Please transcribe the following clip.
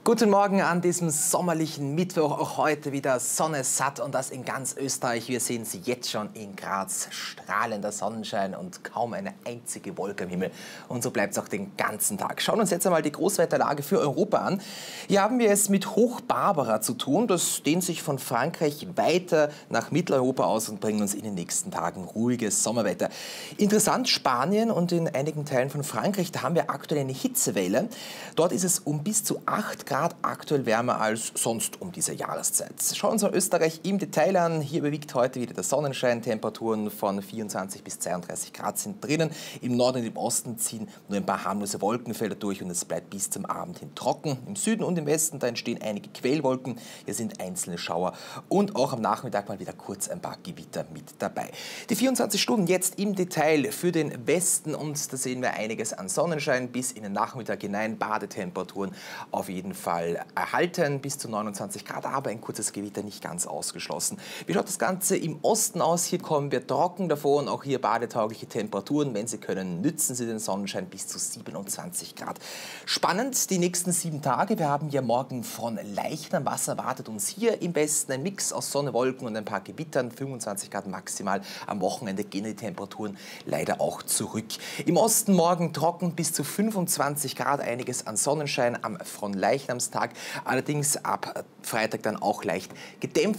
Guten Morgen an diesem sommerlichen Mittwoch, auch heute wieder Sonne satt und das in ganz Österreich. Wir sehen sie jetzt schon in Graz, strahlender Sonnenschein und kaum eine einzige Wolke am Himmel. Und so bleibt es auch den ganzen Tag. Schauen wir uns jetzt einmal die Großwetterlage für Europa an. Hier haben wir es mit Hoch Barbara zu tun. Das dehnt sich von Frankreich weiter nach Mitteleuropa aus und bringt uns in den nächsten Tagen ruhiges Sommerwetter. Interessant, Spanien und in einigen Teilen von Frankreich, da haben wir aktuell eine Hitzewelle. Dort ist es um bis zu 8 Grad aktuell wärmer als sonst um diese Jahreszeit. Schauen wir uns mal Österreich im Detail an. Hier überwiegt heute wieder der Sonnenschein. Temperaturen von 24 bis 32 Grad sind drinnen. Im Norden und im Osten ziehen nur ein paar harmlose Wolkenfelder durch und es bleibt bis zum Abend hin trocken. Im Süden und im Westen, da entstehen einige Quellwolken. Hier sind einzelne Schauer und auch am Nachmittag mal wieder kurz ein paar Gewitter mit dabei. Die 24 Stunden jetzt im Detail für den Westen und da sehen wir einiges an Sonnenschein bis in den Nachmittag hinein. Badetemperaturen auf jeden Fall erhalten, bis zu 29 Grad, aber ein kurzes Gewitter nicht ganz ausgeschlossen. Wie schaut das Ganze im Osten aus? Hier kommen wir trocken davon, auch hier badetaugliche Temperaturen. Wenn Sie können, nützen Sie den Sonnenschein bis zu 27 Grad. Spannend, die nächsten 7 Tage. Wir haben ja morgen von Leichnam. Was erwartet uns hier im Westen? Ein Mix aus Sonne, Wolken und ein paar Gewittern. 25 Grad maximal. Am Wochenende gehen die Temperaturen leider auch zurück. Im Osten morgen trocken bis zu 25 Grad. Einiges an Sonnenschein am Fronleichnamstag. Allerdings ab Freitag dann auch leicht gedämpft.